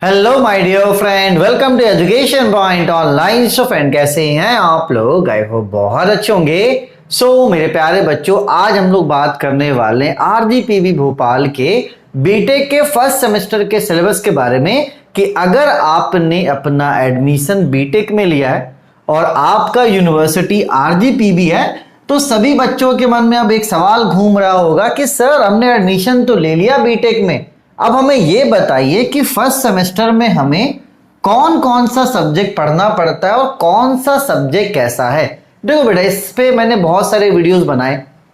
Hello my dear friend, welcome to education point online. So friend, कैसे हैं आप लोग? आई होप बहुत अच्छे होंगे। मेरे प्यारे बच्चों, आज हम लोग बात करने वाले हैं आरजीपीवी भोपाल के बीटेक के फर्स्ट सेमेस्टर के सिलेबस के बारे में कि अगर आपने अपना एडमिशन बीटेक में लिया है और आपका यूनिवर्सिटी आरजीपीवी है तो सभी बच्चों के मन में अब एक सवाल घूम रहा होगा कि सर, हमने एडमिशन तो ले लिया बीटेक में, अब हमें ये बताइए कि फर्स्ट सेमेस्टर में हमें कौन कौन सा सब्जेक्ट पढ़ना पड़ता है और कौन सा सब्जेक्ट कैसा है। देखो बेटा, इस पे मैंने बहुत सारे वीडियोस बनाए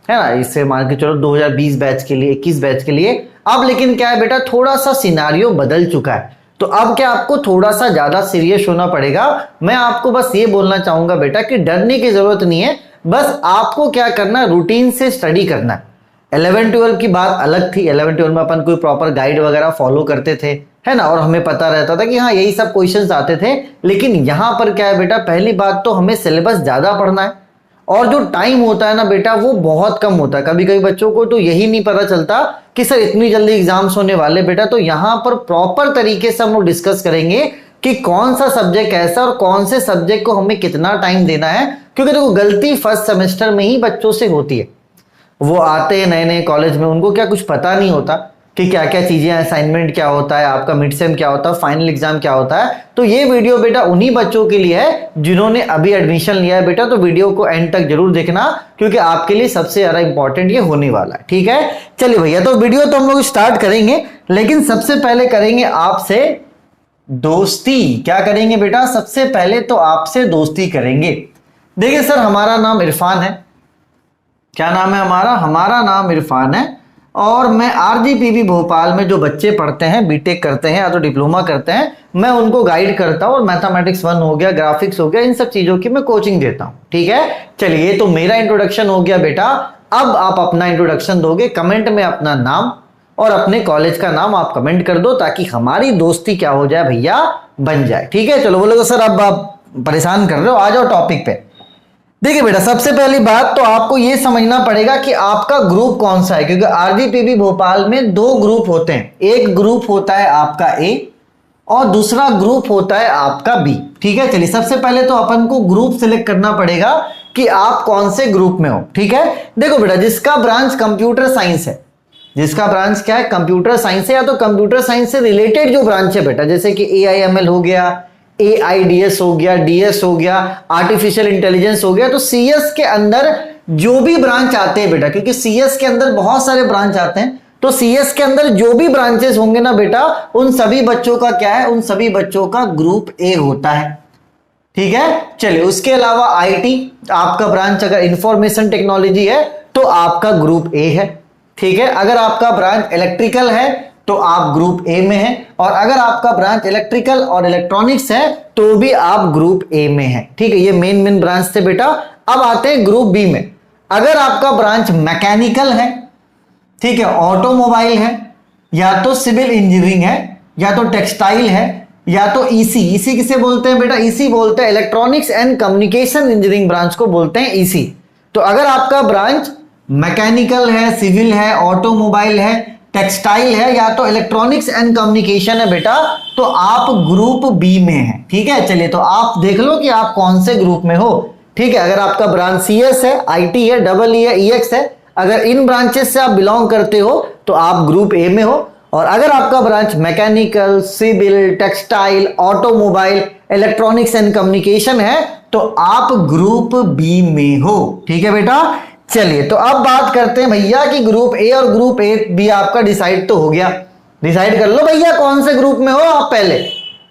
है ना, इससे मान के चलो 2020 बैच के लिए, 21 बैच के लिए। अब लेकिन क्या है बेटा, थोड़ा सा सिनारियो बदल चुका है, तो अब क्या आपको थोड़ा सा ज्यादा सीरियस होना पड़ेगा। मैं आपको बस ये बोलना चाहूंगा बेटा कि डरने की जरूरत नहीं है, बस आपको क्या करना, रूटीन से स्टडी करना है। 11-12 की बात अलग थी। 11-12 में अपन कोई प्रॉपर गाइड वगैरह फॉलो करते थे, है ना, और हमें पता रहता था कि हाँ यही सब क्वेश्चंस आते थे। लेकिन यहां पर क्या है बेटा, पहली बात तो हमें सिलेबस ज्यादा पढ़ना है और जो टाइम होता है ना बेटा वो बहुत कम होता है। कभी कभी बच्चों को तो यही नहीं पता चलता कि सर इतनी जल्दी एग्जाम्स होने वाले। बेटा तो यहां पर प्रॉपर तरीके से हम लोग डिस्कस करेंगे कि कौन सा सब्जेक्ट कैसा और कौन से सब्जेक्ट को हमें कितना टाइम देना है। क्योंकि देखो, गलती फर्स्ट सेमेस्टर में ही बच्चों से होती है। वो आते हैं नए नए कॉलेज में, उनको क्या कुछ पता नहीं होता कि क्या क्या चीजें, असाइनमेंट क्या होता है, आपका मिड सेम क्या होता है, फाइनल एग्जाम क्या होता है। तो ये वीडियो बेटा उन्हीं बच्चों के लिए है जिन्होंने अभी एडमिशन लिया है। बेटा तो वीडियो को एंड तक जरूर देखना, क्योंकि आपके लिए सबसे ज्यादा इंपॉर्टेंट ये होने वाला है। ठीक है, चलिए भैया, तो वीडियो तो हम लोग स्टार्ट करेंगे, लेकिन सबसे पहले करेंगे आपसे दोस्ती। क्या करेंगे बेटा? सबसे पहले तो आपसे दोस्ती करेंगे। देखिए सर, हमारा नाम इरफान है। क्या नाम है हमारा? हमारा नाम इरफान है और मैं आरजीपीवी भोपाल में जो बच्चे पढ़ते हैं, बीटेक करते हैं या तो डिप्लोमा करते हैं, मैं उनको गाइड करता हूं और मैथमेटिक्स 1 हो गया, ग्राफिक्स हो गया, इन सब चीजों की मैं कोचिंग देता हूं। ठीक है, चलिए, ये तो मेरा इंट्रोडक्शन हो गया बेटा। अब आप अपना इंट्रोडक्शन दोगे, कमेंट में अपना नाम और अपने कॉलेज का नाम आप कमेंट कर दो, ताकि हमारी दोस्ती क्या हो जाए भैया, बन जाए। ठीक है, चलो बोलो सर, अब आप परेशान कर रहे हो, आ जाओ टॉपिक पे। देखिए बेटा, सबसे पहली बात तो आपको यह समझना पड़ेगा कि आपका ग्रुप कौन सा है, क्योंकि आरजीपीवी भोपाल में 2 ग्रुप होते हैं। एक ग्रुप होता है आपका ए और दूसरा ग्रुप होता है आपका बी। ठीक है, चलिए, सबसे पहले तो अपन को ग्रुप सिलेक्ट करना पड़ेगा कि आप कौन से ग्रुप में हो। ठीक है, देखो बेटा, जिसका ब्रांच कंप्यूटर साइंस है, जिसका ब्रांच क्या है, कंप्यूटर साइंस है, या तो कंप्यूटर साइंस से रिलेटेड जो ब्रांच है बेटा, जैसे कि AIML हो गया, AIDS हो गया, DS हो गया, आर्टिफिशियल इंटेलिजेंस हो गया, तो CS के अंदर जो भी ब्रांच आते हैं बेटा, क्योंकि CS के अंदर बहुत सारे ब्रांच आते हैं, तो CS के अंदर जो भी ब्रांचेस होंगे ना बेटा, उन सभी बच्चों का क्या है, उन सभी बच्चों का ग्रुप ए होता है। ठीक है, चलिए, उसके अलावा IT आपका ब्रांच अगर इंफॉर्मेशन टेक्नोलॉजी है तो आपका ग्रुप ए है। ठीक है, अगर आपका ब्रांच इलेक्ट्रिकल है तो आप ग्रुप ए में हैं, और अगर आपका ब्रांच इलेक्ट्रिकल और इलेक्ट्रॉनिक्स है तो भी आप ग्रुप ए में हैं। ठीक है, ये मेन ब्रांच थे बेटा। अब आते हैं ग्रुप बी में। अगर आपका ब्रांच मैकेनिकल है, ठीक है, ऑटोमोबाइल है, या तो सिविल इंजीनियरिंग है, या तो टेक्सटाइल है, या तो ईसी किसे बोलते हैं बेटा? ईसी बोलते हैं, electronics and communication engineering branch को बोलते हैं ईसी। तो अगर आपका ब्रांच मैकेनिकल है, सिविल है, ऑटोमोबाइल है, टेक्सटाइल है, या तो इलेक्ट्रॉनिक्स एंड कम्युनिकेशन है बेटा, तो आप ग्रुप बी में हैं। ठीक है, चलिए, तो आप देख लो कि आप कौन से ग्रुप में हो। ठीक है, अगर आपका ब्रांच CS है, IT है, EE है, EX है, अगर इन ब्रांचेस से आप बिलोंग करते हो तो आप ग्रुप ए में हो, और अगर आपका branch mechanical, civil, textile, automobile, electronics and communication है तो आप ग्रुप बी में हो। ठीक है बेटा, चलिए, तो अब बात करते हैं भैया कि ग्रुप ए और ग्रुप ए भी आपका डिसाइड तो हो गया। डिसाइड कर लो भैया कौन से ग्रुप में हो आप पहले,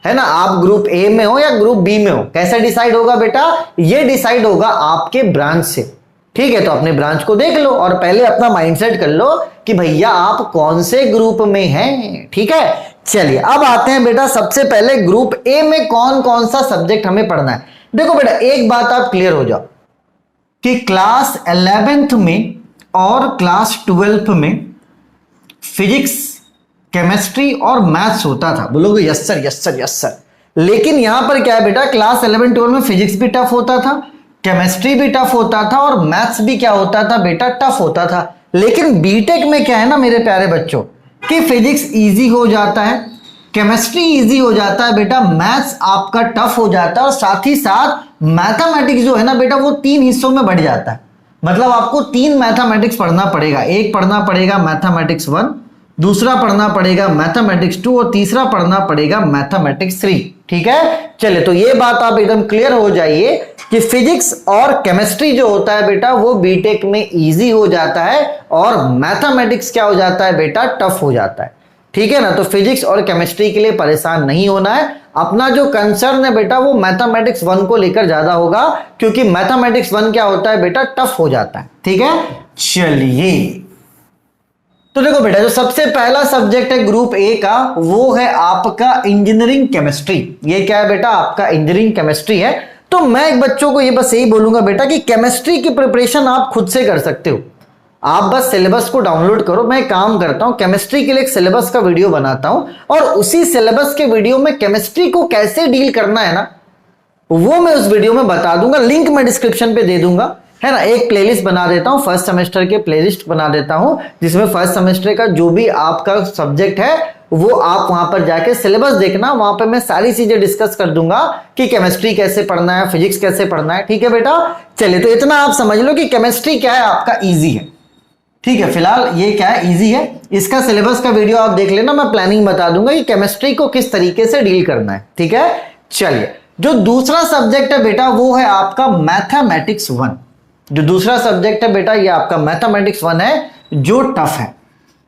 है ना, आप ग्रुप ए में हो या ग्रुप बी में हो। कैसे डिसाइड होगा बेटा? ये डिसाइड होगा आपके ब्रांच से। ठीक है, तो अपने ब्रांच को देख लो और पहले अपना माइंडसेट कर लो कि भैया आप कौन से ग्रुप में हैं। ठीक है, चलिए, अब आते हैं बेटा, सबसे पहले ग्रुप ए में कौन कौन सा सब्जेक्ट हमें पढ़ना है। देखो बेटा, एक बात आप क्लियर हो जाओ कि क्लास 11th में और क्लास 12th में फिजिक्स, केमिस्ट्री और मैथ्स होता था। बोलोगे yes sir, yes sir, yes sir. लेकिन यहां पर क्या है बेटा, क्लास 11-12 में फिजिक्स भी टफ होता था, केमिस्ट्री भी टफ होता था, और मैथ्स भी क्या होता था बेटा, टफ होता था। लेकिन बीटेक में क्या है ना मेरे प्यारे बच्चों, कि फिजिक्स इजी हो जाता है, केमिस्ट्री इजी हो जाता है बेटा, मैथ्स आपका टफ हो जाता है, और साथ ही साथ मैथमेटिक्स जो है ना बेटा, वो 3 हिस्सों में बढ़ जाता है। मतलब आपको 3 मैथमेटिक्स पढ़ना पड़ेगा। एक पढ़ना पड़ेगा मैथमेटिक्स 1, दूसरा पढ़ना पड़ेगा मैथमेटिक्स 2, और तीसरा पढ़ना पड़ेगा मैथमेटिक्स 3। ठीक है, चलिए तो ये बात आप एकदम क्लियर हो जाइए कि फिजिक्स और केमिस्ट्री जो होता है बेटा वो बीटेक में इजी हो जाता है, और मैथमेटिक्स क्या हो जाता है बेटा, टफ हो जाता है। ठीक है ना, तो फिजिक्स और केमिस्ट्री के लिए परेशान नहीं होना है। अपना जो कंसर्न है बेटा वो मैथमेटिक्स 1 को लेकर ज्यादा होगा, क्योंकि मैथमेटिक्स 1 क्या होता है बेटा, टफ हो जाता है। ठीक है, चलिए तो देखो बेटा, जो सबसे पहला सब्जेक्ट है ग्रुप ए का, वो है आपका इंजीनियरिंग केमिस्ट्री। ये क्या है बेटा, आपका इंजीनियरिंग केमिस्ट्री है। तो मैं एक बच्चों को ये बस यही बोलूंगा बेटा कि केमिस्ट्री की प्रिपरेशन आप खुद से कर सकते हो। आप बस सिलेबस को डाउनलोड करो। मैं काम करता हूं केमिस्ट्री के लिए, एक सिलेबस का वीडियो बनाता हूं, और उसी सिलेबस के वीडियो में केमिस्ट्री को कैसे डील करना है ना, वो मैं उस वीडियो में बता दूंगा। लिंक मैं डिस्क्रिप्शन पे दे दूंगा, है ना। एक प्लेलिस्ट बना देता हूं, फर्स्ट सेमेस्टर के प्लेलिस्ट बना देता हूं, जिसमें फर्स्ट सेमेस्टर का जो भी आपका सब्जेक्ट है वो आप वहां पर जाके सिलेबस देखना। वहां पर मैं सारी चीजें डिस्कस कर दूंगा कि केमिस्ट्री कैसे पढ़ना है, फिजिक्स कैसे पढ़ना है। ठीक है बेटा, चलिए तो इतना आप समझ लो कि केमिस्ट्री क्या है आपका, इजी है। ठीक है, फिलहाल ये क्या है, इजी है। इसका सिलेबस का वीडियो आप देख लेना, मैं प्लानिंग बता दूंगा कि केमिस्ट्री को किस तरीके से डील करना है। ठीक है, चलिए जो दूसरा सब्जेक्ट है बेटा वो है आपका मैथमेटिक्स 1। जो दूसरा सब्जेक्ट है बेटा ये आपका मैथमेटिक्स 1 है, जो टफ है।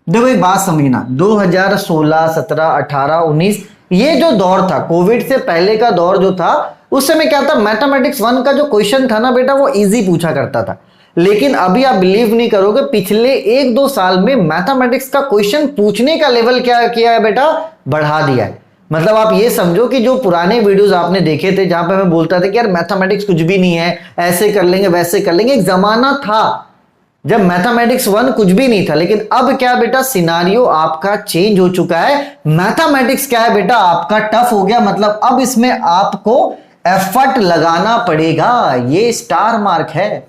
देखो एक बात समझना, 2016, 17, 18, 19 ये जो दौर था, कोविड से पहले का दौर जो था, उस समय क्या था, मैथमेटिक्स 1 का जो क्वेश्चन था ना बेटा वो इजी पूछा करता था। लेकिन अभी आप बिलीव नहीं करोगे, पिछले 1-2 साल में मैथमेटिक्स का क्वेश्चन पूछने का लेवल क्या किया है बेटा, बढ़ा दिया है। मतलब आप ये समझो कि जो पुराने वीडियोस आपने देखे थे जहां पे मैं बोलता था कि यार मैथमेटिक्स कुछ भी नहीं है, ऐसे कर लेंगे वैसे कर लेंगे, एक जमाना था जब मैथमेटिक्स 1 कुछ भी नहीं था। लेकिन अब क्या बेटा, सिनारियो आपका चेंज हो चुका है। मैथमेटिक्स क्या है बेटा, आपका टफ हो गया। मतलब अब इसमें आपको एफर्ट लगाना पड़ेगा, ये स्टार मार्क है।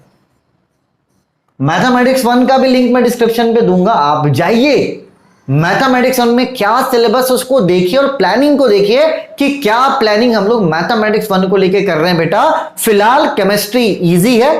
मैथमेटिक्स 1 का भी लिंक मैं डिस्क्रिप्शन पे दूंगा, आप जाइए मैथमेटिक्स 1 में क्या सिलेबस उसको देखिए, और प्लानिंग को देखिए कि क्या प्लानिंग हम लोग मैथमेटिक्स 1 को लेके कर रहे हैं बेटा। फिलहाल केमिस्ट्री इजी है,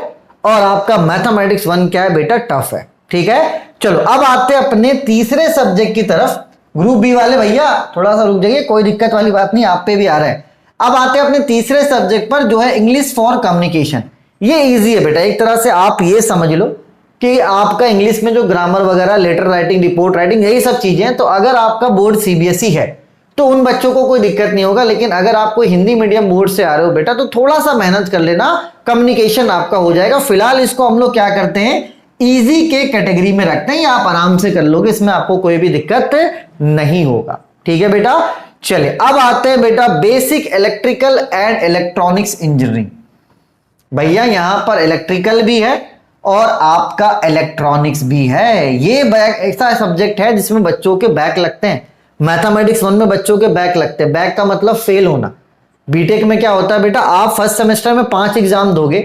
और आपका मैथमेटिक्स 1 क्या है बेटा, टफ है। ठीक है, चलो अब आते हैं अपने तीसरे सब्जेक्ट की तरफ। ग्रुप बी वाले भैया थोड़ा सा रुक जाइए, कोई दिक्कत वाली बात नहीं, आप पे भी आ रहा है। अब आते हैं अपने तीसरे सब्जेक्ट पर, जो है इंग्लिश फॉर कम्युनिकेशन। ये इजी है बेटा, एक तरह से आप ये समझ लो कि आपका इंग्लिश में जो ग्रामर वगैरह, लेटर राइटिंग, रिपोर्ट राइटिंग, यही सब चीजें हैं। तो अगर आपका बोर्ड सीबीएसई है तो उन बच्चों को कोई दिक्कत नहीं होगा। लेकिन अगर आप कोई हिंदी मीडियम बोर्ड से आ रहे हो बेटा, तो थोड़ा सा मेहनत कर लेना, कम्युनिकेशन आपका हो जाएगा। फिलहाल इसको हम लोग क्या करते हैं, इजी के कैटेगरी में रखते हैं, या आप आराम से कर लोगे, इसमें आपको कोई भी दिक्कत नहीं होगा। ठीक है बेटा, चलिए अब आते हैं बेटा basic electrical and electronics engineering. भैया यहां पर इलेक्ट्रिकल भी है और आपका इलेक्ट्रॉनिक्स भी है। ये ऐसा सब्जेक्ट है जिसमें बच्चों के बैक लगते हैं। मैथमेटिक्स 1 में बच्चों के बैक लगते हैं। बैक का मतलब फेल होना। बीटेक में क्या होता है बेटा, आप फर्स्ट सेमेस्टर में 5 एग्जाम दोगे,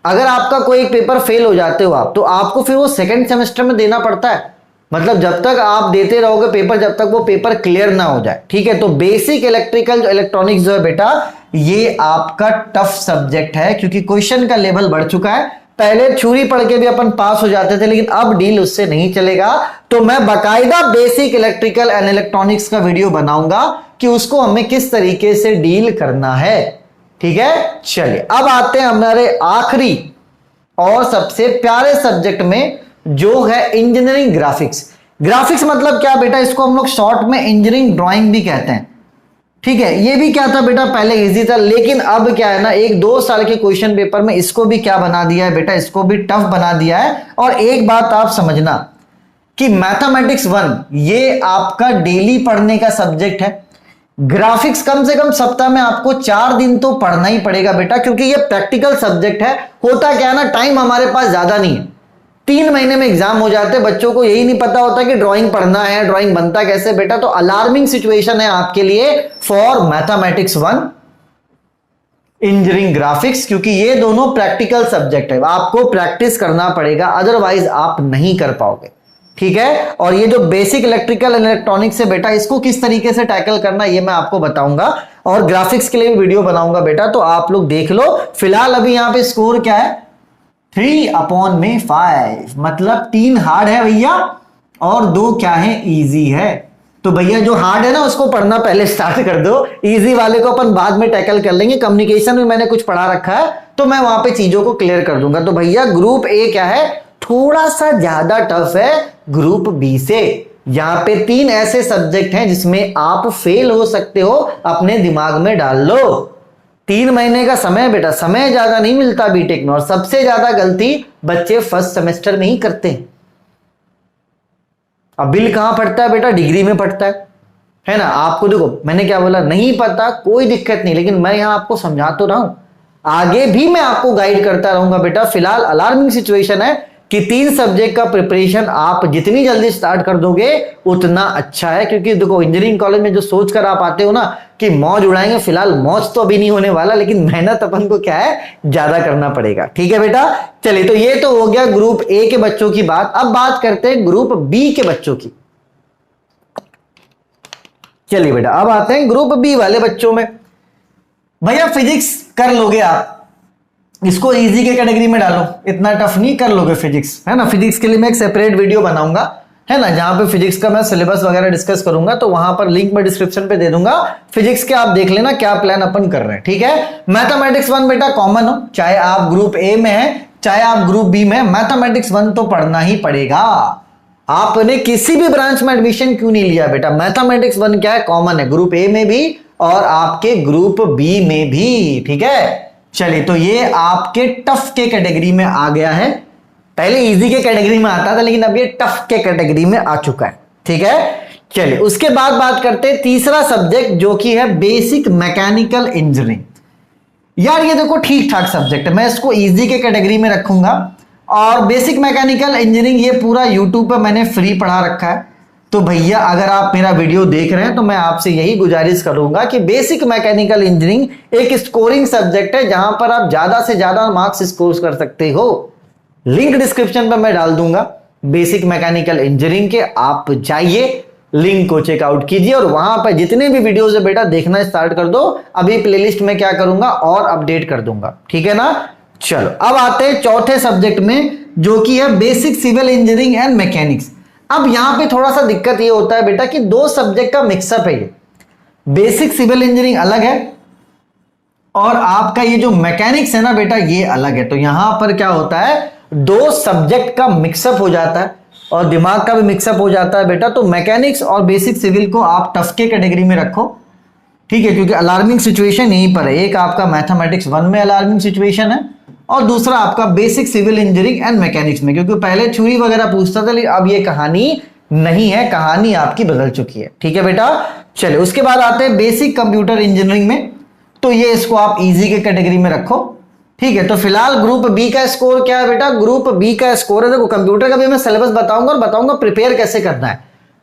अगर आपका कोई एक पेपर फेल हो जाते हो आप, तो आपको फिर वो सेकंड सेमेस्टर में देना पड़ता है। मतलब जब तक आप देते रहोगे पेपर, जब तक वो पेपर क्लियर ना हो जाए। ठीक है, तो बेसिक इलेक्ट्रिकल इलेक्ट्रॉनिक्स जो है बेटा, ये आपका टफ सब्जेक्ट है, क्योंकि क्वेश्चन का लेवल बढ़ चुका है। पहले थ्योरी पढ़ के भी अपन पास हो जाते थे, लेकिन अब डील उससे नहीं चलेगा। तो मैं बकायदा बेसिक इलेक्ट्रिकल एंड इलेक्ट्रॉनिक्स का वीडियो बनाऊंगा कि उसको हमें किस तरीके से डील करना है। ठीक है, चलिए अब आते हैं हमारे आखिरी और सबसे प्यारे सब्जेक्ट में, जो है इंजीनियरिंग ग्राफिक्स। ग्राफिक्स मतलब क्या बेटा, इसको हम लोग शॉर्ट में इंजीनियरिंग ड्राइंग भी कहते हैं। ठीक है, ये भी क्या था बेटा, पहले इजी था, लेकिन अब क्या है ना, 1-2 साल के क्वेश्चन पेपर में इसको भी क्या बना दिया है बेटा, इसको भी टफ बना दिया है। और एक बात आप समझना कि मैथमेटिक्स 1 ये आपका डेली पढ़ने का सब्जेक्ट है। ग्राफिक्स कम से कम सप्ताह में आपको 4 दिन तो पढ़ना ही पड़ेगा बेटा, क्योंकि ये प्रैक्टिकल सब्जेक्ट है। होता क्या है ना, टाइम हमारे पास ज्यादा नहीं है, 3 महीने में एग्जाम हो जाते हैं। बच्चों को यही नहीं पता होता कि ड्राइंग पढ़ना है, ड्राइंग बनता कैसे बेटा। तो अलार्मिंग सिचुएशन है आपके लिए फॉर मैथमेटिक्स 1 इंजीनियरिंग ग्राफिक्स, क्योंकि ये दोनों प्रैक्टिकल सब्जेक्ट है। आपको प्रैक्टिस करना पड़ेगा, अदरवाइज आप नहीं कर पाओगे। ठीक है। और ये जो बेसिक इलेक्ट्रिकल एंड इलेक्ट्रॉनिक्स है बेटा, इसको किस तरीके से टैकल करना ये मैं आपको बताऊंगा, और ग्राफिक्स के लिए भी वीडियो बनाऊंगा बेटा, तो आप लोग देख लो। फिलहाल अभी यहां पे स्कोर क्या है, 3/5, मतलब 3 हार्ड है भैया और 2 क्या है, इजी है। तो भैया जो हार्ड है ना उसको पढ़ना पहले स्टार्ट कर दो, इजी वाले को अपन बाद में टैकल कर लेंगे। कम्युनिकेशन में मैंने कुछ पढ़ा रखा है तो मैं वहां पे चीजों को क्लियर कर दूंगा। तो भैया ग्रुप ए क्या है, थोड़ा सा ज्यादा टफ है ग्रुप बी से। यहां पे 3 ऐसे सब्जेक्ट हैं जिसमें आप फेल हो सकते हो, अपने दिमाग में डाल लो। 3 महीने का समय बेटा, समय ज्यादा नहीं मिलता बीटेक में, और सबसे ज्यादा गलती बच्चे फर्स्ट सेमेस्टर में ही करते हैं। अब बिल कहां पड़ता है बेटा, डिग्री में पड़ता है ना। आपको देखो मैंने क्या बोला, नहीं पता कोई दिक्कत नहीं, लेकिन मैं यहां आपको समझा तो रहा हूं, आगे भी मैं आपको गाइड करता रहूंगा बेटा। फिलहाल अलार्मिंग सिचुएशन है कि 3 सब्जेक्ट का प्रिपरेशन आप जितनी जल्दी स्टार्ट कर दोगे उतना अच्छा है, क्योंकि देखो इंजीनियरिंग कॉलेज में जो सोच कर आप आते हो ना कि मौज उड़ाएंगे, फिलहाल मौज तो अभी नहीं होने वाला, लेकिन मेहनत अपन को क्या है, ज्यादा करना पड़ेगा। ठीक है बेटा, चलिए तो ये तो हो गया ग्रुप ए के बच्चों की बात। अब बात करते हैं ग्रुप बी के बच्चों की। चलिए बेटा अब आते हैं ग्रुप बी वाले बच्चों में। भैया फिजिक्स कर लोगे आप, इसको इजी के कैटेगरी में डालो, इतना टफ नहीं, कर लोगे फिजिक्स, है ना। फिजिक्स के लिए मैं एक सेपरेट वीडियो बनाऊंगा, है ना, जहां पे फिजिक्स का मैं सिलेबस वगैरह डिस्कस करूंगा, तो वहां पर लिंक मैं डिस्क्रिप्शन पे दे दूंगा। फिजिक्स के आप देख लेना क्या प्लान अपन कर रहे हैं। ठीक है, मैथमेटिक्स 1 बेटा कॉमन हो, चाहे आप ग्रुप ए में है चाहे आप ग्रुप बी में, मैथमेटिक्स 1 तो पढ़ना ही पड़ेगा। आपने किसी भी ब्रांच में एडमिशन क्यों नहीं लिया बेटा, मैथमेटिक्स 1 क्या है, कॉमन है, ग्रुप ए में भी और आपके ग्रुप बी में भी। ठीक है, चलिए तो ये आपके टफ के कैटेगरी में आ गया है। पहले इजी के कैटेगरी में आता था, लेकिन अब ये टफ के कैटेगरी में आ चुका है। ठीक है, चलिए उसके बाद बात करते हैं तीसरा सब्जेक्ट जो कि है बेसिक मैकेनिकल इंजीनियरिंग। यार ये देखो ठीक ठाक सब्जेक्ट है, मैं इसको इजी के कैटेगरी में रखूंगा। और बेसिक मैकेनिकल इंजीनियरिंग ये पूरा यूट्यूब पर मैंने फ्री पढ़ा रखा है। तो भैया अगर आप मेरा वीडियो देख रहे हैं तो मैं आपसे यही गुजारिश करूंगा कि बेसिक मैकेनिकल इंजीनियरिंग एक स्कोरिंग सब्जेक्ट है, जहां पर आप ज्यादा से ज्यादा मार्क्स स्कोर कर सकते हो। लिंक डिस्क्रिप्शन पर मैं डाल दूंगा बेसिक मैकेनिकल इंजीनियरिंग के, आप जाइए लिंक को चेकआउट कीजिए और वहां पर जितने भी वीडियोस है बेटा देखना स्टार्ट कर दो। अभी प्लेलिस्ट में क्या करूंगा और अपडेट कर दूंगा। ठीक है ना, चलो अब आते हैं चौथे सब्जेक्ट में जो कि है basic civil engineering and mechanics. अब यहां पे थोड़ा सा दिक्कत ये होता है बेटा कि 2 सब्जेक्ट का मिक्सअप है। ये बेसिक सिविल इंजीनियरिंग अलग है और आपका ये जो मैकेनिक्स है ना बेटा ये अलग है। तो यहां पर क्या होता है, 2 सब्जेक्ट का मिक्सअप हो जाता है और दिमाग का भी मिक्सअप हो जाता है बेटा। तो मैकेनिक्स और बेसिक सिविल को आप टफ के कैटेगरी में रखो, ठीक है, क्योंकि अलार्मिंग सिचुएशन यहीं पर है। एक आपका मैथमेटिक्स 1 में अलार्मिंग सिचुएशन है और दूसरा आपका basic civil engineering and mechanics में, क्योंकि पहले थ्योरी वगैरह पूछता था, लेकिन अब ये कहानी नहीं है, कहानी आपकी बदल चुकी है। ठीक है बेटा, चलिए उसके बाद आते हैं बेसिक कंप्यूटर इंजीनियरिंग में। तो ये इसको आप इजी के कैटेगरी में रखो। ठीक है, तो फिलहाल ग्रुप बी का स्कोर क्या है बेटा, ग्रुप बी का स्कोर है, देखो कंप्यूटर का भी मैं सिलेबस बताऊंगा और बताऊंगा प्रिपेयर कैसे करना है।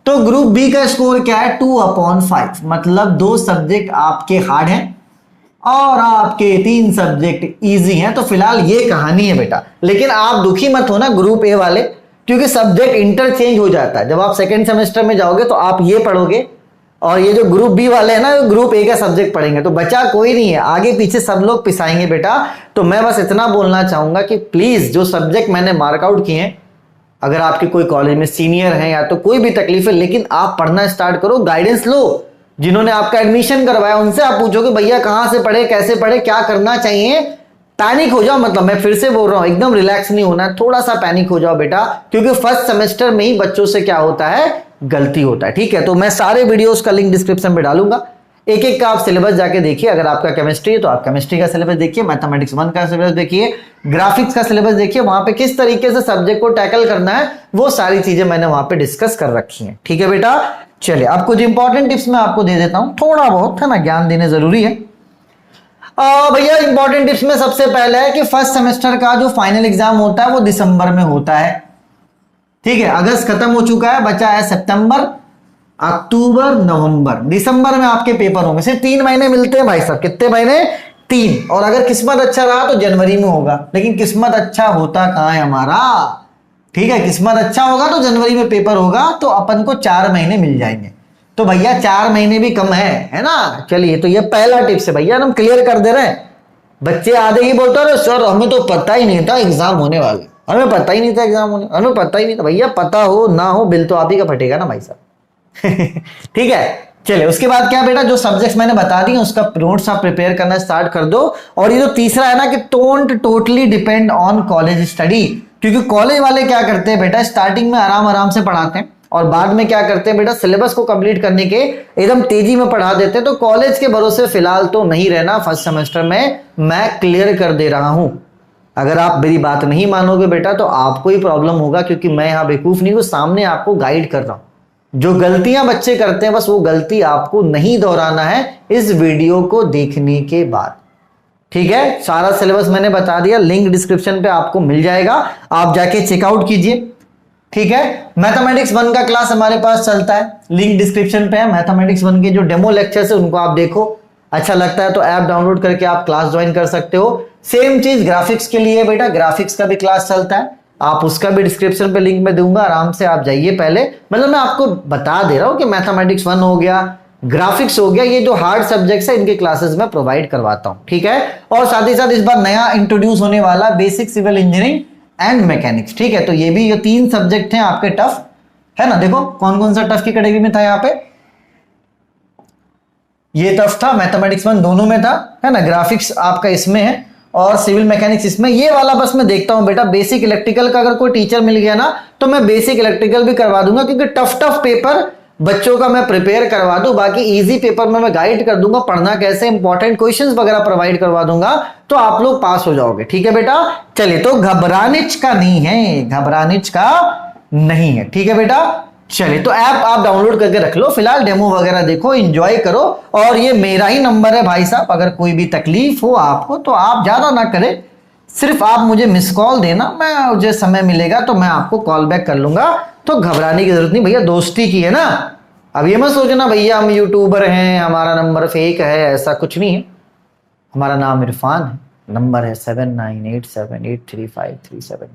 तो ग्रुप बी का स्कोर क्या है, 2/5, मतलब 2 सब्जेक्ट आपके हार्ड हैं और आपके 3 सब्जेक्ट इजी हैं। तो फिलहाल ये कहानी है बेटा, लेकिन आप दुखी मत होना ग्रुप ए वाले, क्योंकि सब्जेक्ट इंटरचेंज हो जाता है। जब आप सेकंड सेमेस्टर में जाओगे तो आप ये पढ़ोगे और ये जो ग्रुप बी वाले हैं ना ग्रुप ए का सब्जेक्ट पढ़ेंगे, तो बचा कोई नहीं है, आगे पीछे सब लोग पिसाएंगे बेटा। तो मैं बस इतना बोलना चाहूंगा कि प्लीज जो सब्जेक्ट मैंने मार्कआउट किए हैं, अगर आपके कोई कॉलेज में सीनियर हैं या तो कोई भी तकलीफ है, लेकिन आप पढ़ना स्टार्ट करो, गाइडेंस लो। जिन्होंने आपका एडमिशन करवाया उनसे आप पूछोगे भैया कहां से पढ़े, कैसे पढ़े, क्या करना चाहिए। पैनिक हो जाओ, मतलब मैं फिर से बोल रहा हूं, एकदम रिलैक्स नहीं होना है, थोड़ा सा पैनिक हो जाओ बेटा, क्योंकि फर्स्ट सेमेस्टर में ही बच्चों से क्या होता है, गलती होता है। ठीक है, तो मैं सारे वीडियोस का लिंक डिस्क्रिप्शन में डालूंगा, एक एक का आप सिलेबस जाके देखिए। अगर आपका केमिस्ट्री है तो आप केमिस्ट्री का सिलेबस देखिए, मैथमेटिक्स 1 का सिलेबस देखिए, ग्राफिक्स का सिलेबस देखिए, वहां पे किस तरीके से सब्जेक्ट को टैकल करना है वो सारी चीजें मैंने वहां पे डिस्कस कर रखी हैं। ठीक है बेटा, चलिए अब कुछ इंपॉर्टेंट टिप्स मैं आपको दे देता हूं, थोड़ा बहुत है ना, ज्ञान देने जरूरी है। भैया इंपॉर्टेंट टिप्स में सबसे पहले है कि फर्स्ट सेमेस्टर का जो फाइनल एग्जाम होता है वो दिसंबर में होता है। ठीक है, अगस्त खत्म हो चुका है, बचा है सितंबर, अक्टूबर, नवंबर, दिसंबर में आपके पेपर होंगे। सिर्फ 3 महीने मिलते हैं भाई साहब, कितने महीने, 3। और अगर किस्मत अच्छा रहा तो जनवरी में होगा, लेकिन किस्मत अच्छा होता कहां है हमारा, ठीक है, किस्मत अच्छा होगा तो जनवरी में पेपर होगा तो अपन को 4 महीने मिल जाएंगे। तो भैया 4 महीने भी कम है ना। चलिए, तो ये पहला टिप्स है भैया, हम क्लियर कर दे रहे हैं। बच्चे आधे ही बोलते रहे सर हमें तो पता ही नहीं था एग्जाम होने वाले, हमें पता ही नहीं था एग्जाम होने, हमें पता ही नहीं था। भैया पता हो ना हो बिल तो आप ही का फटेगा ना भाई साहब। ठीक है, चलिए उसके बाद क्या बेटा, जो सब्जेक्ट्स मैंने बता दिए उसका नोट्स आप प्रिपेयर करना स्टार्ट कर दो। और ये जो तीसरा है ना कि don't totally depend on college study, क्योंकि कॉलेज वाले क्या करते हैं बेटा, स्टार्टिंग में आराम आराम से पढ़ाते हैं और बाद में क्या करते हैं बेटा, सिलेबस को कंप्लीट करने के एकदम तेजी में पढ़ा देते हैं। तो कॉलेज के भरोसे फिलहाल तो नहीं रहना फर्स्ट सेमेस्टर में, मैं क्लियर कर दे रहा हूं। अगर आप मेरी बात नहीं मानोगे बेटा तो आपको ही प्रॉब्लम होगा, क्योंकि मैं यहां बेवकूफ नहीं हूं, सामने आपको गाइड कर रहा हूं। जो गलतियां बच्चे करते हैं बस वो गलती आपको नहीं दोहराना है इस वीडियो को देखने के बाद। ठीक है, सारा सिलेबस मैंने बता दिया, लिंक डिस्क्रिप्शन पे आपको मिल जाएगा, आप जाके चेकआउट कीजिए। ठीक है, मैथमेटिक्स 1 का क्लास हमारे पास चलता है, लिंक डिस्क्रिप्शन पे है। मैथमेटिक्स 1 के जो डेमो लेक्चर्स है उनको आप देखो, अच्छा लगता है तो ऐप डाउनलोड करके आप क्लास ज्वाइन कर सकते हो। सेम चीज ग्राफिक्स के लिए बेटा, ग्राफिक्स का भी क्लास चलता है, आप उसका भी डिस्क्रिप्शन पे लिंक में दूंगा, आराम से आप जाइए। पहले मतलब मैं आपको बता दे रहा हूं कि मैथमेटिक्स 1 हो गया, ग्राफिक्स हो गया, ये जो हार्ड सब्जेक्ट्स है इनके क्लासेस में प्रोवाइड करवाता हूं। ठीक है, और साथ ही साथ इस बार नया इंट्रोड्यूस होने वाला basic civil engineering and mechanics. ठीक है, तो ये भी, ये 3 सब्जेक्ट हैं आपके टफ है ना। देखो कौन कौन सा टफ की कैटेगरी में था, यहाँ पे ये टफ था, मैथमेटिक्स 1 दोनों में था, है ना। ग्राफिक्स आपका इसमें है और सिविल मैकेनिक्स इसमें। ये वाला बस मैं देखता हूं बेटा, बेसिक इलेक्ट्रिकल का अगर कोई टीचर मिल गया ना तो मैं बेसिक इलेक्ट्रिकल भी करवा दूंगा, क्योंकि टफ पेपर बच्चों का मैं प्रिपेयर करवा दूं। बाकी इजी पेपर में मैं गाइड कर दूंगा, पढ़ना कैसे, इंपॉर्टेंट क्वेश्चंस वगैरह प्रोवाइड करवा दूंगा, तो आप लोग पास हो जाओगे। ठीक है बेटा, चलिए, तो घबरानिच का नहीं है, घबरानिच का नहीं है। ठीक है बेटा, चलिए, तो ऐप आप डाउनलोड करके रख लो, फिलहाल डेमो वगैरह देखो, एंजॉय करो। और ये मेरा ही नंबर है भाई साहब, अगर कोई भी तकलीफ हो आपको तो आप ज्यादा ना करें, सिर्फ आप मुझे मिस कॉल देना, मैं मुझे समय मिलेगा तो मैं आपको कॉल बैक कर लूंगा। तो घबराने की जरूरत नहीं भैया, दोस्ती की है ना। अब ये मत सोचना भैया हम यूट्यूबर हैं, हमारा नंबर फेक है, ऐसा कुछ नहीं है। हमारा नाम इरफान है, नंबर है 7987835375।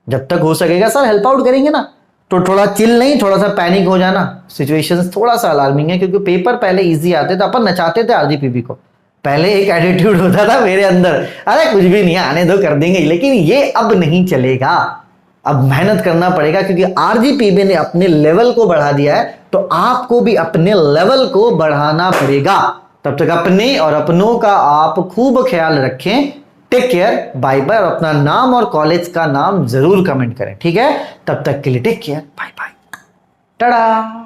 जब तक हो सकेगा सर हेल्प आउट करेंगे ना। तो थोड़ा चिल नहीं, थोड़ा सा पैनिक हो जाना, सिचुएशंस थोड़ा सा अलार्मिंग है, क्योंकि पेपर पहले इजी आते थे, अपन नचाते थे आरजीपीबी को। पहले एक एटीट्यूड होता था मेरे अंदर, अरे कुछ भी नहीं आने दो कर देंगे, लेकिन ये अब नहीं चलेगा। अब मेहनत करना पड़ेगा, क्योंकि आरजीपीबी ने अपने लेवल को बढ़ा दिया है, तो आपको भी अपने लेवल को बढ़ाना पड़ेगा। तब तक अपने और अपनों का आप खूब ख्याल रखें। टेक केयर, बाय बाय, और अपना नाम और कॉलेज का नाम जरूर कमेंट करें। ठीक है, तब तक के लिए take care, bye bye, Tata.